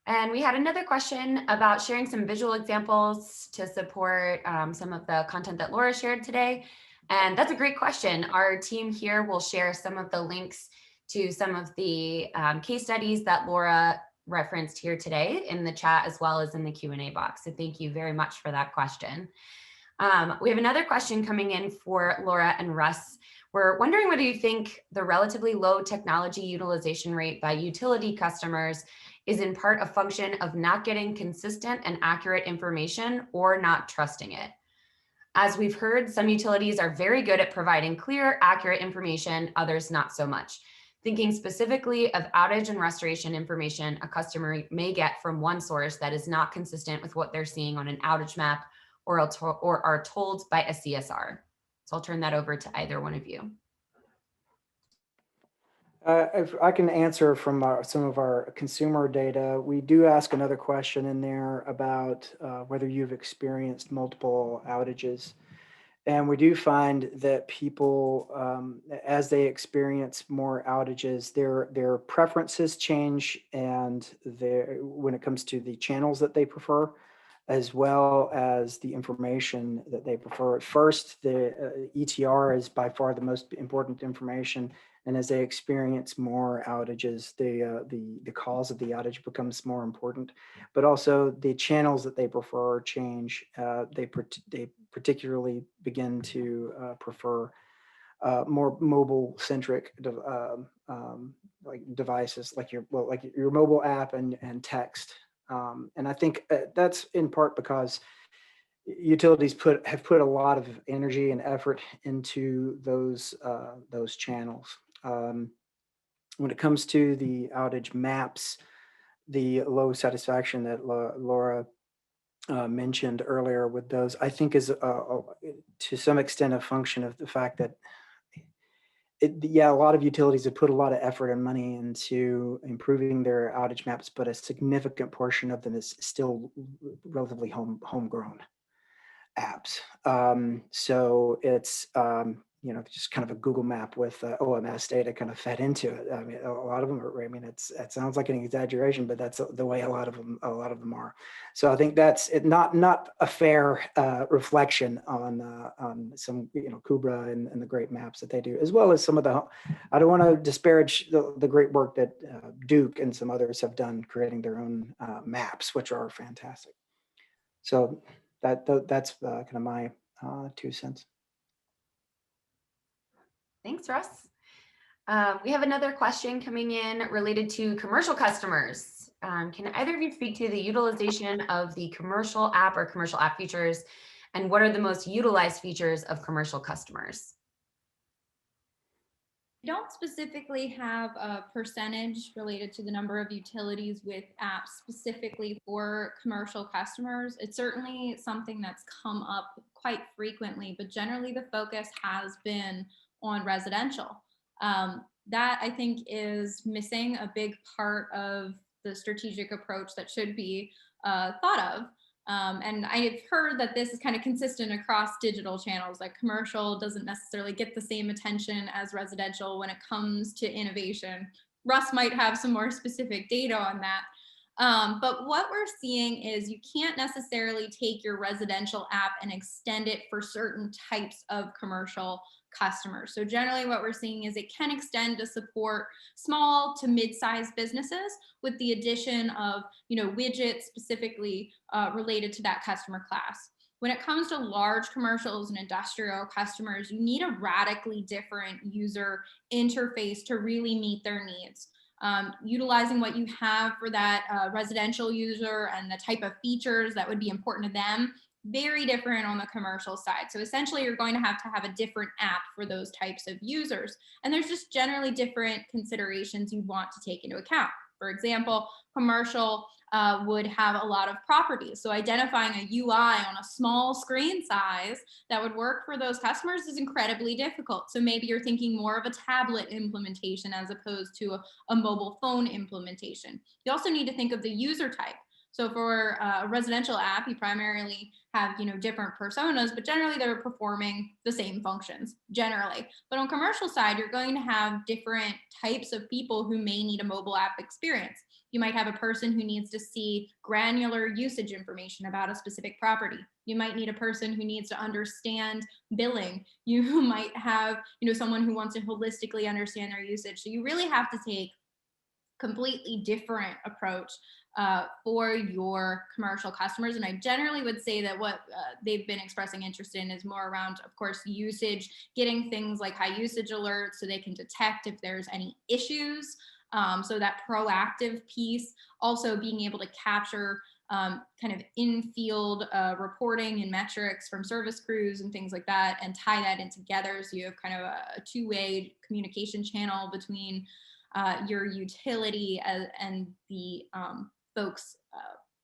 And we had another question about sharing some visual examples to support some of the content that Laura shared today. And that's a great question. Our team here will share some of the links to some of the case studies that Laura referenced here today in the chat, as well as in the Q&A box. So thank you very much for that question. We have another question coming in for Laura and Russ. We're wondering whether you think the relatively low technology utilization rate by utility customers is in part a function of not getting consistent and accurate information or not trusting it. As we've heard, some utilities are very good at providing clear, accurate information, others not so much. Thinking specifically of outage and restoration information a customer may get from one source that is not consistent with what they're seeing on an outage map or are told by a CSR. So I'll turn that over to either one of you. If I can answer from some of our consumer data, we do ask another question in there about whether you've experienced multiple outages. And we do find that people, as they experience more outages, their preferences change, and when it comes to the channels that they prefer, as well as the information that they prefer. At first, the ETR is by far the most important information. And as they experience more outages, the cause of the outage becomes more important, but also the channels that they prefer change. They particularly begin to prefer more mobile-centric like devices, like your mobile app and text. And I think that's in part because utilities have put a lot of energy and effort into those channels. When it comes to the outage maps, the low satisfaction that Laura mentioned earlier with those, I think is to some extent a function of the fact that a lot of utilities have put a lot of effort and money into improving their outage maps, but a significant portion of them is still relatively homegrown apps. So it's just kind of a Google map with OMS data kind of fed into it. I mean, a lot of them are. I mean, it sounds like an exaggeration, but that's the way a lot of them are. So I think that's not a fair reflection on some Kubra and the great maps that they do, as well as some of the. I don't want to disparage the great work that Duke and some others have done creating their own maps, which are fantastic. So that's kind of my 2 cents. Thanks, Russ. We have another question coming in related to commercial customers. Can either of you speak to the utilization of the commercial app or commercial app features, and what are the most utilized features of commercial customers? I don't specifically have a percentage related to the number of utilities with apps specifically for commercial customers. It's certainly something that's come up quite frequently, but generally the focus has been on residential. That I think is missing a big part of the strategic approach that should be thought of. And I've heard that this is kind of consistent across digital channels, like commercial doesn't necessarily get the same attention as residential when it comes to innovation. Russ might have some more specific data on that. But what we're seeing is you can't necessarily take your residential app and extend it for certain types of commercial customers. So generally what we're seeing is it can extend to support small to mid-sized businesses with the addition of widgets specifically related to that customer class. When it comes to large commercials and industrial customers, you need a radically different user interface to really meet their needs. Utilizing what you have for that residential user and the type of features that would be important to them, very different on the commercial side. So essentially you're going to have a different app for those types of users. And there's just generally different considerations you want to take into account. For example, commercial would have a lot of properties. So identifying a UI on a small screen size that would work for those customers is incredibly difficult. So maybe you're thinking more of a tablet implementation as opposed to a mobile phone implementation. You also need to think of the user type. So for a residential app, you primarily have different personas, but generally they're performing the same functions generally. But on commercial side, you're going to have different types of people who may need a mobile app experience. You might have a person who needs to see granular usage information about a specific property. You might need a person who needs to understand billing. You might have someone who wants to holistically understand their usage. So you really have to take completely different approach for your commercial customers. And I generally would say that what they've been expressing interest in is more around, of course, usage, getting things like high usage alerts so they can detect if there's any issues. So that proactive piece, also being able to capture kind of in-field reporting and metrics from service crews and things like that, and tie that in together. So you have kind of a two-way communication channel between your utility and the folks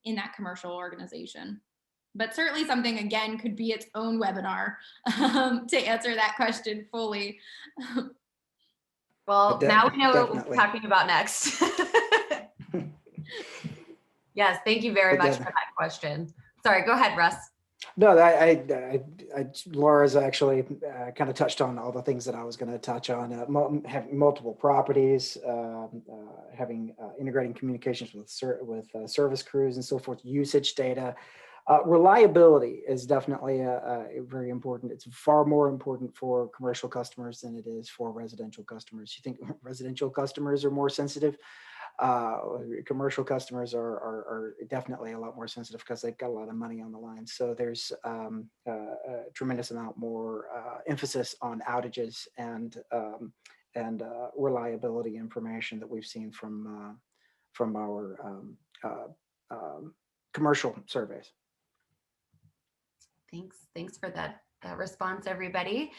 in that commercial organization. But certainly something, again, could be its own webinar to answer that question fully. Well, now we know definitely. what we're talking about next. Yes, thank you very much for that question. Sorry, go ahead, Russ. No, Laura's actually kind of touched on all the things that I was going to touch on. Having multiple properties, having integrating communications with service crews and so forth, usage data. Reliability is definitely very important. It's far more important for commercial customers than it is for residential customers. You think residential customers are more sensitive? Commercial customers are definitely a lot more sensitive because they've got a lot of money on the line. So there's a tremendous amount more emphasis on outages and reliability information that we've seen from our commercial surveys. Thanks for that response, everybody.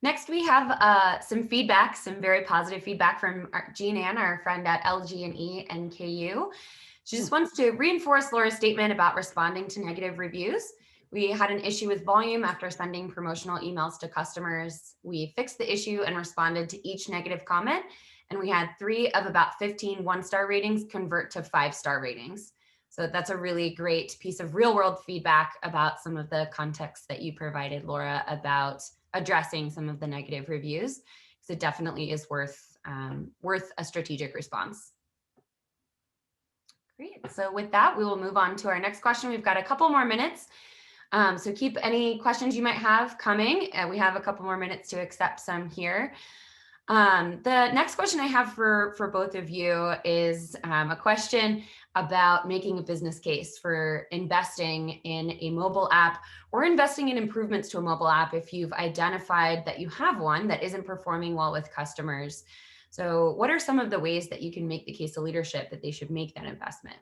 Next, we have some feedback, some very positive feedback from Jean Ann, our friend at LG&E and KU. She just wants to reinforce Laura's statement about responding to negative reviews. We had an issue with volume after sending promotional emails to customers. We fixed the issue and responded to each negative comment. And we had 3 of about 15 one-star ratings convert to 5-star ratings. So that's a really great piece of real world feedback about some of the context that you provided, Laura, about addressing some of the negative reviews. So it definitely is worth a strategic response. Great. So with that, we will move on to our next question. We've got a couple more minutes. So keep any questions you might have coming. We have a couple more minutes to accept some here. The next question I have for both of you is a question about making a business case for investing in a mobile app or investing in improvements to a mobile app if you've identified that you have one that isn't performing well with customers. So what are some of the ways that you can make the case to leadership that they should make that investment?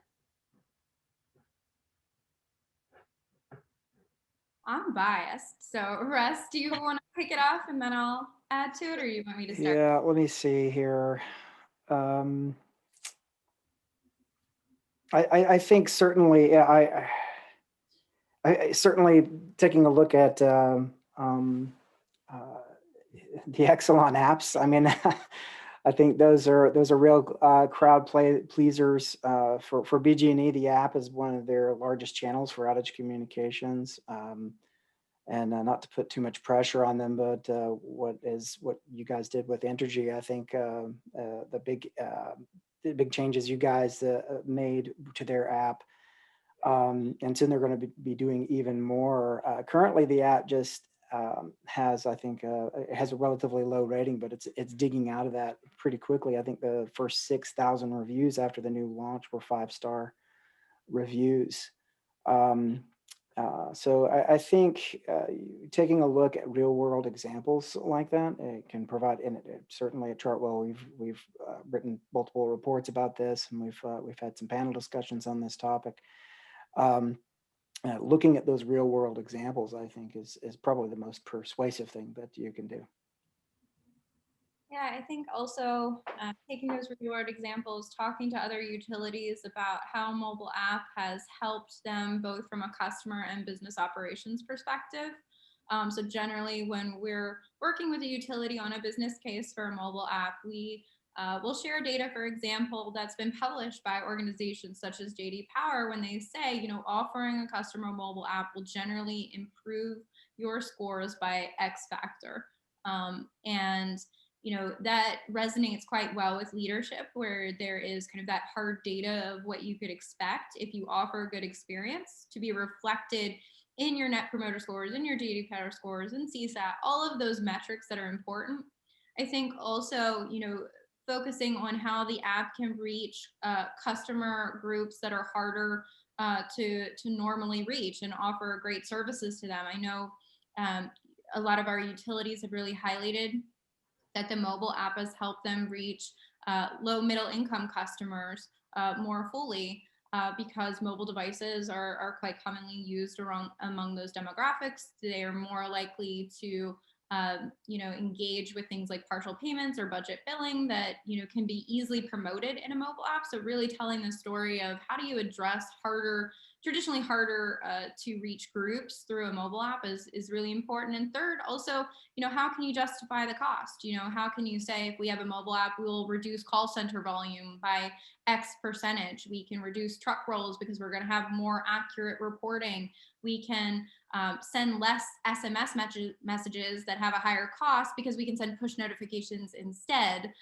I'm biased. So Russ, do you want to kick it off and then I'll add to it, or you want me to start? Yeah, let me see here. I think certainly, I certainly taking a look at the Exelon apps. I mean, I think those are real crowd pleasers for BG&E. The app is one of their largest channels for outage communications. And not to put too much pressure on them, but what you guys did with Entergy, I think the big changes you guys made to their app, and soon they're going to be doing even more. Currently, the app just has, I think, it has a relatively low rating, but it's digging out of that pretty quickly. I think the first 6,000 reviews after the new launch were 5-star reviews. So I think taking a look at real world examples like that, it can provide, and certainly at Chartwell, we've written multiple reports about this, and we've had some panel discussions on this topic. Looking at those real world examples, I think is probably the most persuasive thing that you can do. Yeah, I think also taking those real world examples, talking to other utilities about how a mobile app has helped them both from a customer and business operations perspective. So generally, when we're working with a utility on a business case for a mobile app, we will share data, for example, that's been published by organizations such as JD Power when they say, you know, offering a customer a mobile app will generally improve your scores by X factor. And you know, that resonates quite well with leadership, where there is kind of that hard data of what you could expect if you offer a good experience to be reflected in your net promoter scores, in your JD Power scores, and CSAT, all of those metrics that are important. I think also, you know, focusing on how the app can reach customer groups that are harder to normally reach and offer great services to them. I know a lot of our utilities have really highlighted that the mobile app has helped them reach low middle income customers more fully because mobile devices are quite commonly used among those demographics. They are more likely to you know, engage with things like partial payments or budget billing that, you know, can be easily promoted in a mobile app. So really telling the story of how do you address traditionally harder to reach groups through a mobile app is really important. And third, also, you know, how can you justify the cost? You know, how can you say if we have a mobile app, we will reduce call center volume by X percentage. We can reduce truck rolls because we're going to have more accurate reporting. We can send less SMS messages that have a higher cost because we can send push notifications instead.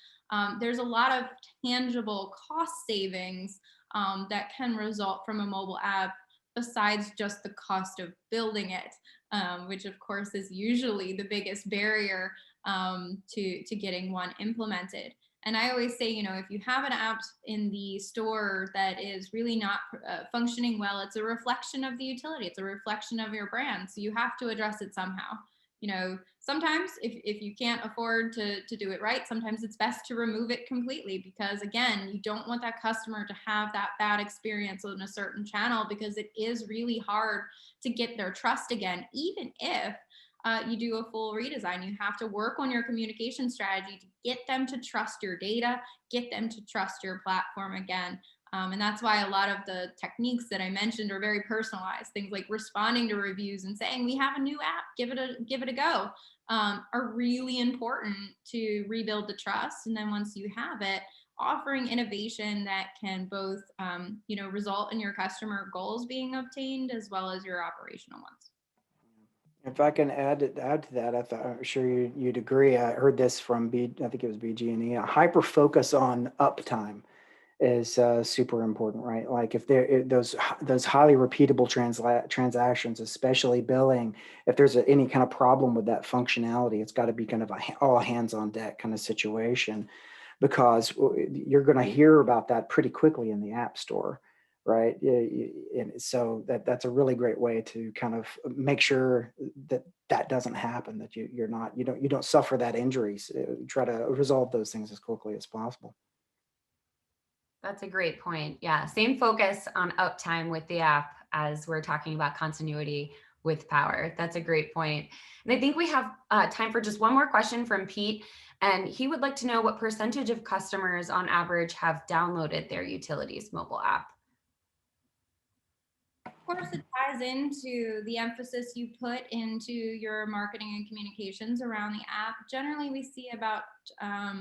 There's a lot of tangible cost savings that can result from a mobile app besides just the cost of building it, which of course is usually the biggest barrier to getting one implemented. And I always say, you know, if you have an app in the store that is really not functioning well, it's a reflection of the utility. It's a reflection of your brand. So you have to address it somehow. You know, sometimes if you can't afford to do it right, sometimes it's best to remove it completely because, again, you don't want that customer to have that bad experience on a certain channel because it is really hard to get their trust again, even if you do a full redesign. You have to work on your communication strategy to get them to trust your data, get them to trust your platform again. And that's why a lot of the techniques that I mentioned are very personalized. Things like responding to reviews and saying, we have a new app, give it a go, are really important to rebuild the trust. And then once you have it, offering innovation that can both result in your customer goals being obtained as well as your operational ones. If I can add to that, I'm sure you'd agree. I heard this from I think it was BG&E. A hyper focus on uptime is super important, right? Like if those highly repeatable transactions, especially billing, if there's any kind of problem with that functionality, it's got to be kind of a all hands on deck kind of situation, because you're going to hear about that pretty quickly in the App Store, right? And so that's a really great way to kind of make sure that doesn't happen, that you don't suffer that injuries. Try to resolve those things as quickly as possible. That's a great point. Yeah, same focus on uptime with the app as we're talking about continuity with power. That's a great point. And I think we have time for just one more question from Pete. And he would like to know what percentage of customers on average have downloaded their utilities mobile app. Of course, it ties into the emphasis you put into your marketing and communications around the app. Generally, we see about 20%.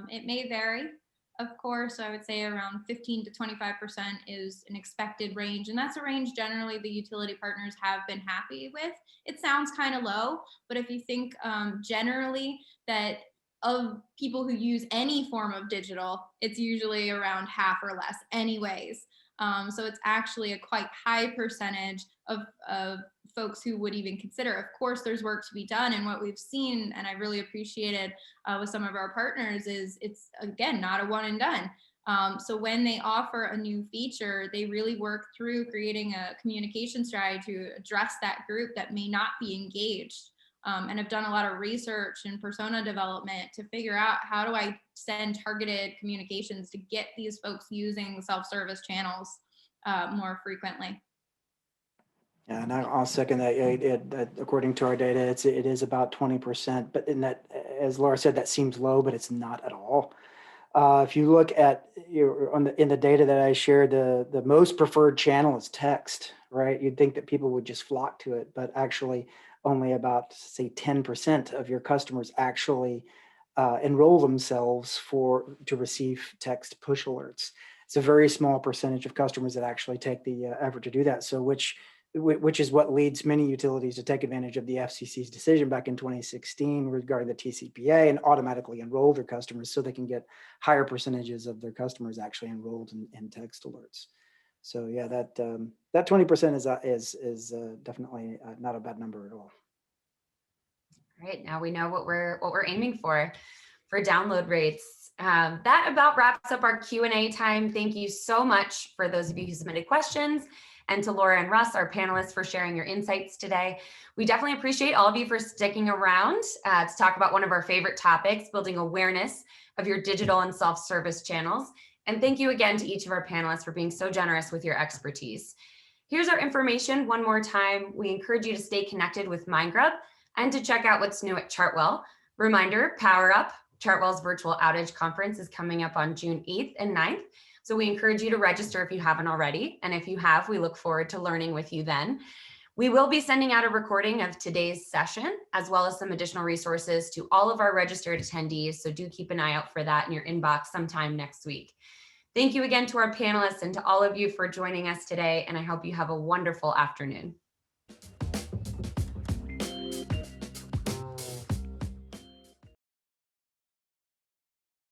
It may vary. Of course, I would say around 15 to 25% is an expected range. And that's a range generally the utility partners have been happy with. It sounds kind of low, but if you think generally that of people who use any form of digital, it's usually around half or less anyways. So it's actually a quite high percentage of folks who would even consider. Of course, there's work to be done. And what we've seen, and I really appreciated with some of our partners, is it's, again, not a one and done. So when they offer a new feature, they really work through creating a communication strategy to address that group that may not be engaged. And have done a lot of research and persona development to figure out how do I send targeted communications to get these folks using self-service channels more frequently. Yeah, and I'll second that. According to our data, it is about 20%. But in that, as Laura said, that seems low, but it's not at all. If you look at in the data that I shared, the most preferred channel is text, right? You'd think that people would just flock to it, but actually only about, say, 10% of your customers actually enroll themselves to receive text push alerts. It's a very small percentage of customers that actually take the effort to do that. So which is what leads many utilities to take advantage of the FCC's decision back in 2016 regarding the TCPA and automatically enroll their customers so they can get higher percentages of their customers actually enrolled in text alerts. So yeah, that 20% is definitely not a bad number at all. All right, now we know what we're aiming for download rates. That about wraps up our Q&A time. Thank you so much for those of you who submitted questions, and to Laura and Russ, our panelists, for sharing your insights today. We definitely appreciate all of you for sticking around to talk about one of our favorite topics, building awareness of your digital and self-service channels. And thank you again to each of our panelists for being so generous with your expertise. Here's our information one more time. We encourage you to stay connected with Mindgrub and to check out what's new at Chartwell. Reminder, Power Up, Chartwell's virtual outage conference, is coming up on June 8th and 9th. So we encourage you to register if you haven't already. And if you have, we look forward to learning with you then. We will be sending out a recording of today's session, as well as some additional resources to all of our registered attendees. So do keep an eye out for that in your inbox sometime next week. Thank you again to our panelists and to all of you for joining us today. And I hope you have a wonderful afternoon.